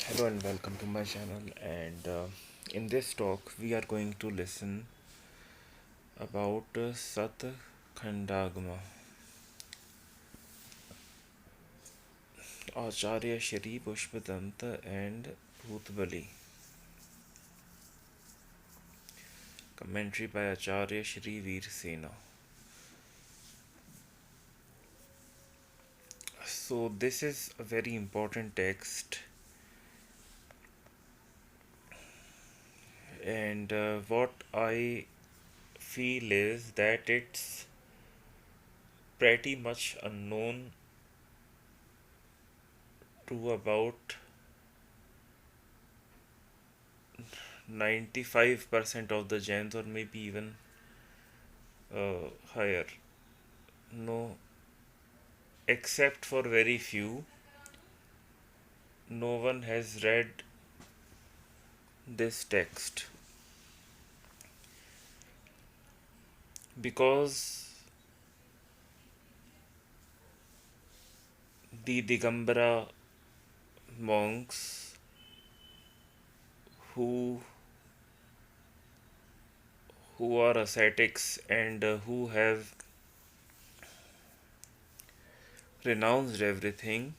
Hello and welcome to my channel. And in this talk, we are going to listen about Satkhandagama, Acharya Shri Pushpadanta and Bhutbali. Commentary by Acharya Shri Veer Sena. So, this is a very important text, and what I feel is that it's pretty much unknown to about 95% of the Jains, or maybe even higher. No, except for very few, no one has read this text because the Digambara monks who are ascetics and who have renounced everything,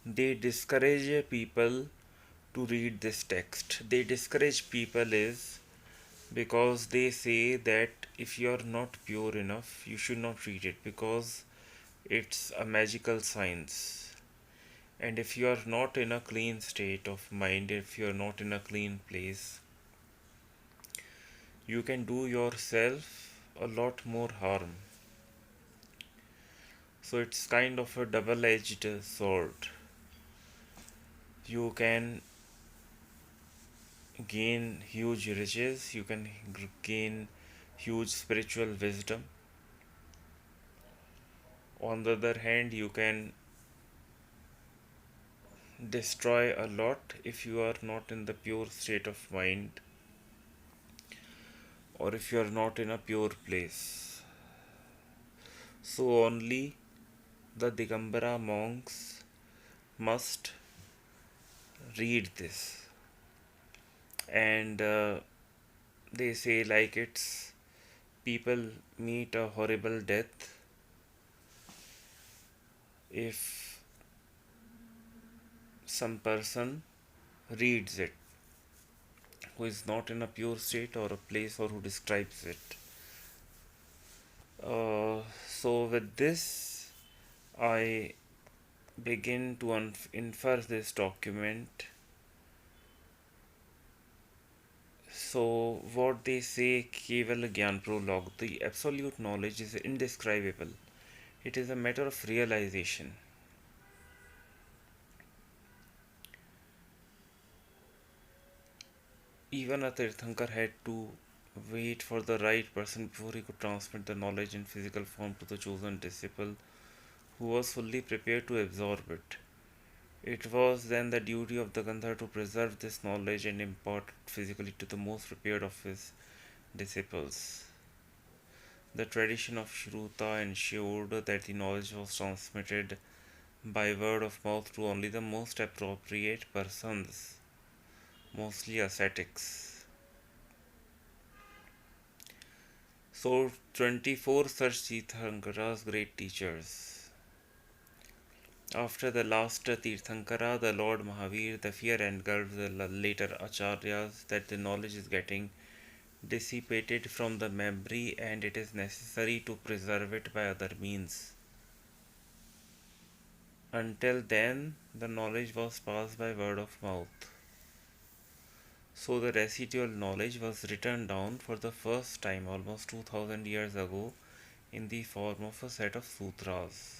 they discourage people to read this text. They discourage people is because they say that if you are not pure enough, you should not read it because it's a magical science. And if you are not in a clean state of mind, if you are not in a clean place, you can do yourself a lot more harm. So it's kind of a double edged sword. You can gain huge riches, you can gain huge spiritual wisdom. On the other hand, you can destroy a lot if you are not in the pure state of mind or if you are not in a pure place. So only the Digambara monks must read this, and they say like it's people meet a horrible death if some person reads it who is not in a pure state or a place or who describes it. So with this, I begin to infer this document. So, what they say, Keval Gyan Prologue, the absolute knowledge is indescribable. It is a matter of realization. Even a Tirthankar had to wait for the right person before he could transmit the knowledge in physical form to the chosen disciple who was fully prepared to absorb it. It was then the duty of the Gandhar to preserve this knowledge and impart it physically to the most prepared of his disciples. The tradition of Shruta ensured that the knowledge was transmitted by word of mouth to only the most appropriate persons, mostly ascetics. So, 24 such Tirthankaras, great teachers. After the last Tirthankara, the Lord Mahavir, the fear engulfed the later Acharyas that the knowledge is getting dissipated from the memory and it is necessary to preserve it by other means. Until then, the knowledge was passed by word of mouth. So the residual knowledge was written down for the first time almost 2000 years ago in the form of a set of sutras.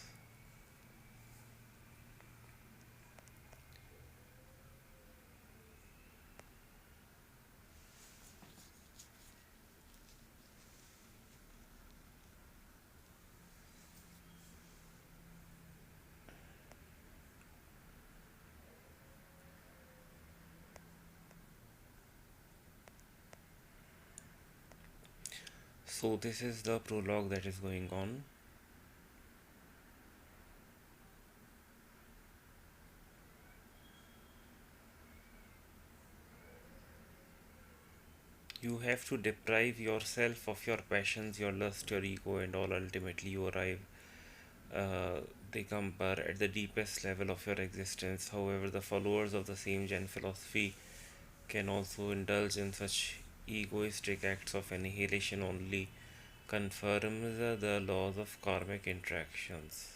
So this is the prologue that is going on. You have to deprive yourself of your passions, your lust, your ego, and all. Ultimately, you arrive uh, Digambar at the deepest level of your existence. However, the followers of the same Jain philosophy can also indulge in such egoistic acts of annihilation only confirms the laws of karmic interactions.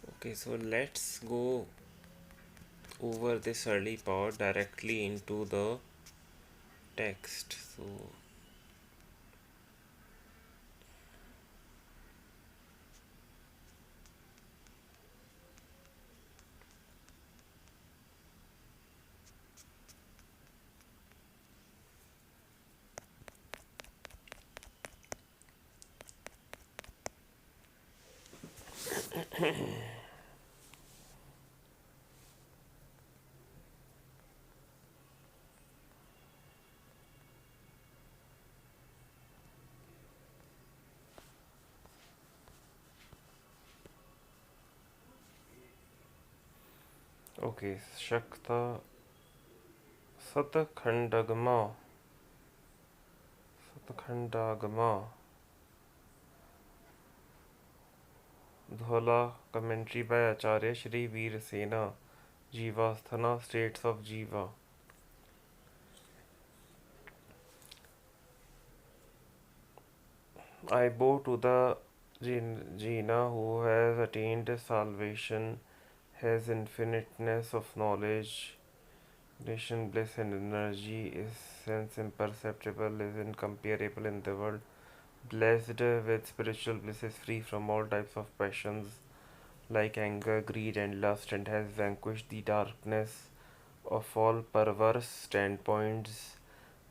Okay, so let's go over this early part directly into the text. So, okay, Shakta Satkhandagama Satkhandagama Dhola commentary by Acharya Shri Veer Sena Jivasthana states of Jiva. I bow to the Jina who has attained salvation, has infiniteness of knowledge, nation, bliss, and energy, is sense imperceptible, is incomparable in the world, blessed with spiritual bliss, is free from all types of passions like anger, greed, and lust, and has vanquished the darkness of all perverse standpoints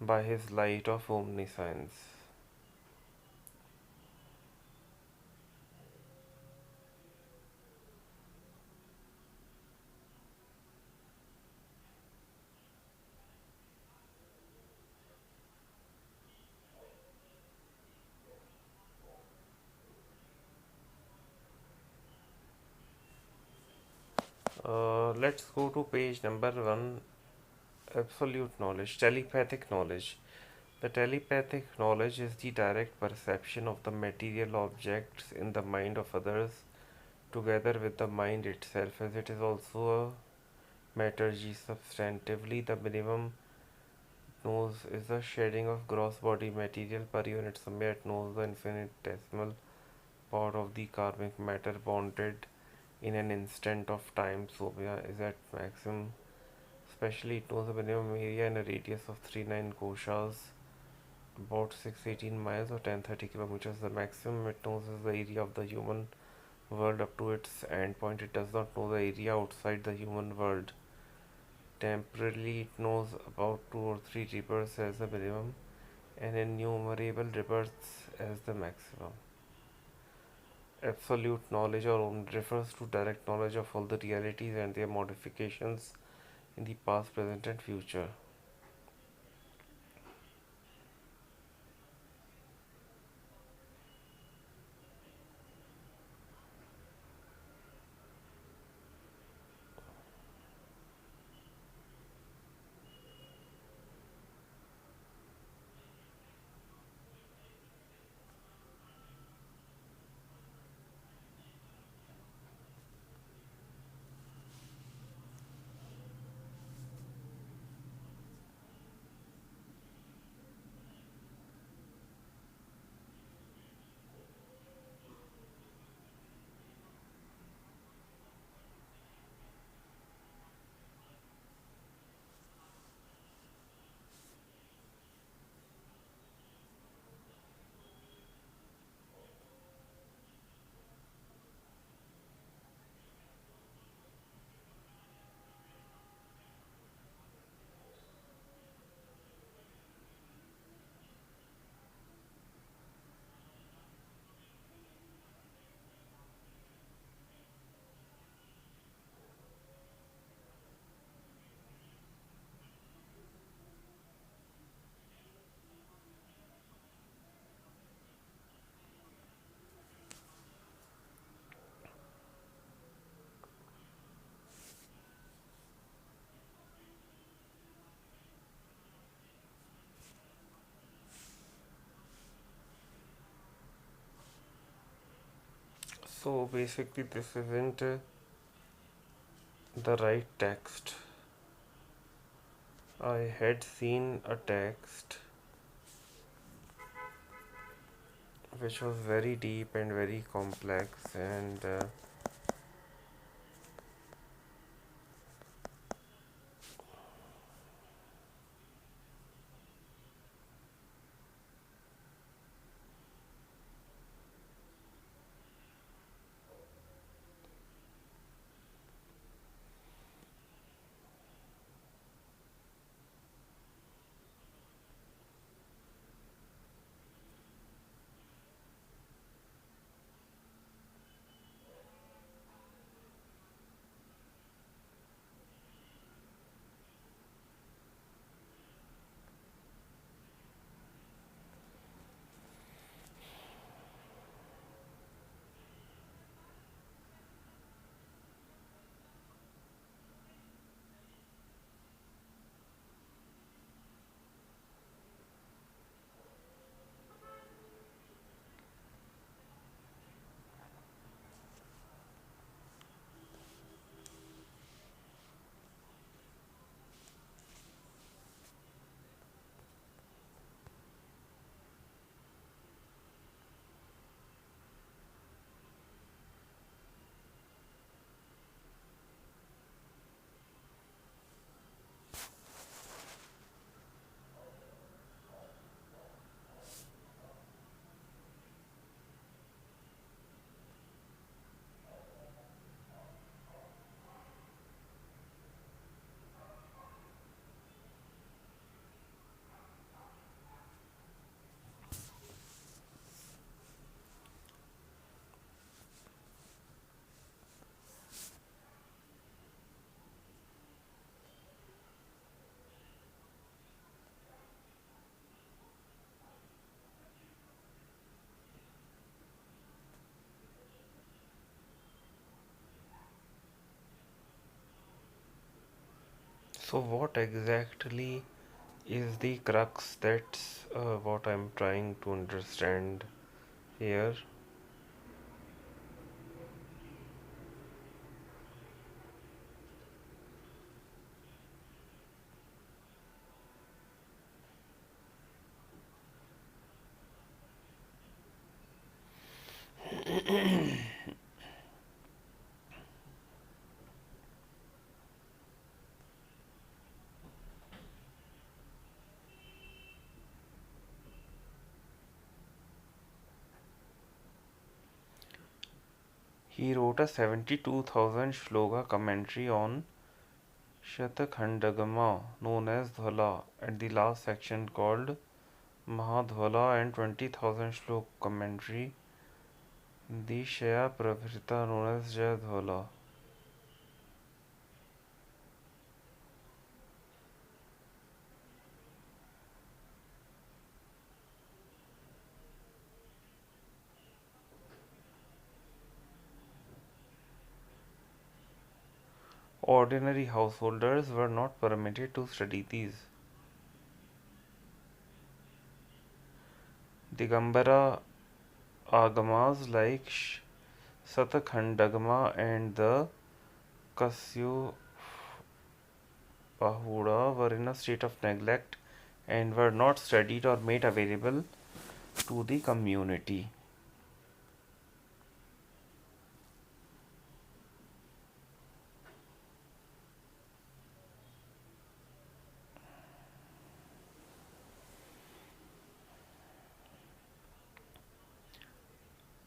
by his light of omniscience. Let's go to page number one. Absolute knowledge, telepathic knowledge. The telepathic knowledge is the direct perception of the material objects in the mind of others together with the mind itself, as it is also a metallurgy. Substantively, the minimum knows is the shedding of gross body material per unit. Summit knows the infinitesimal part of the karmic matter bonded in an instant of time. Sobya is at maximum. Especially, it knows the minimum area in a radius of 39 koshas, about 618 miles or 1030 kilometers. The maximum it knows is the area of the human world up to its endpoint. It does not know the area outside the human world. Temporarily, it knows about two or three rebirths as the minimum and innumerable rebirths as the maximum. Absolute knowledge or refers to direct knowledge of all the realities and their modifications in the past, present, and future. So basically, this isn't the right text. I had seen a text which was very deep and very complex, and so what exactly is the crux? That's what I'm trying to understand here. He wrote a 72,000 shloka commentary on Shatakhandagama, known as Dhala, and the last section called Mahadhala, and 20,000 shlok commentary, the Shaya Prabhrita, known as Jayadhala. Ordinary householders were not permitted to study these. Digambara agamas like Satkhandagama and the Kasyu Pahuda were in a state of neglect and were not studied or made available to the community.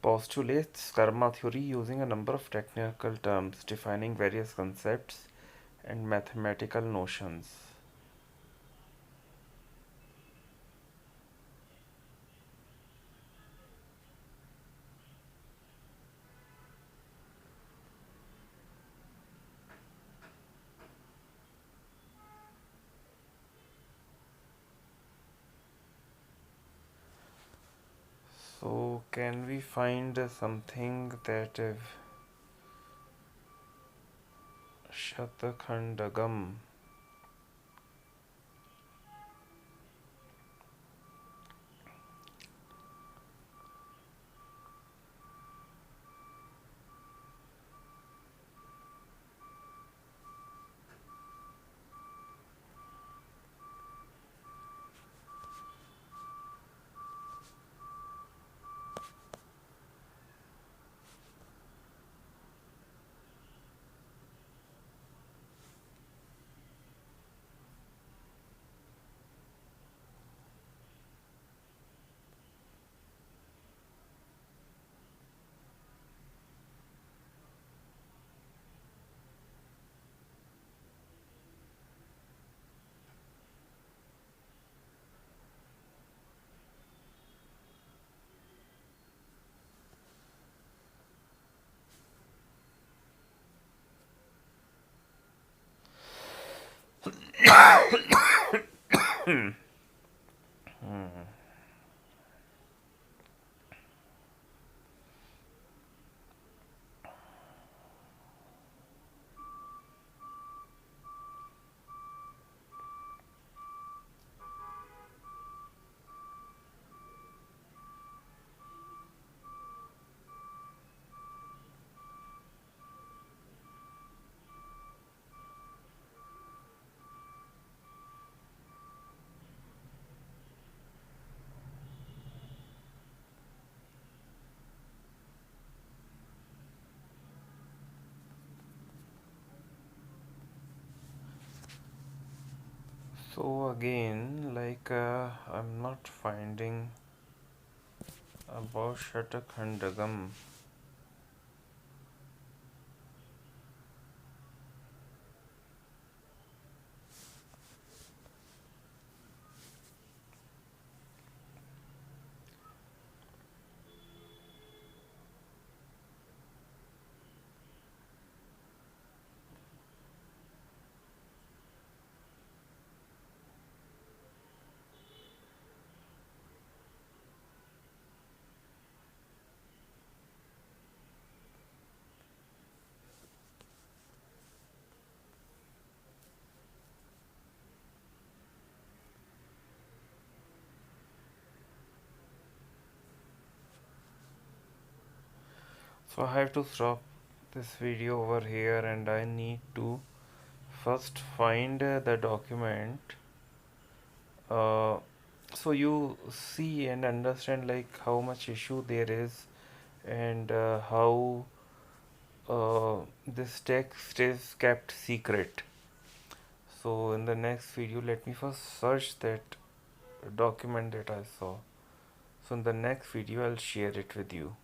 Postulates karma theory using a number of technical terms defining various concepts and mathematical notions. So, can we find something that Shatakhandagam? So again, like I'm not finding about Shatakhandagam. So I have to stop this video over here, and I need to first find the document. Uh, so you see and understand like how much issue there is, and how this text is kept secret. So in the next video, let me first search that document that I saw. So in the next video, I'll share it with you.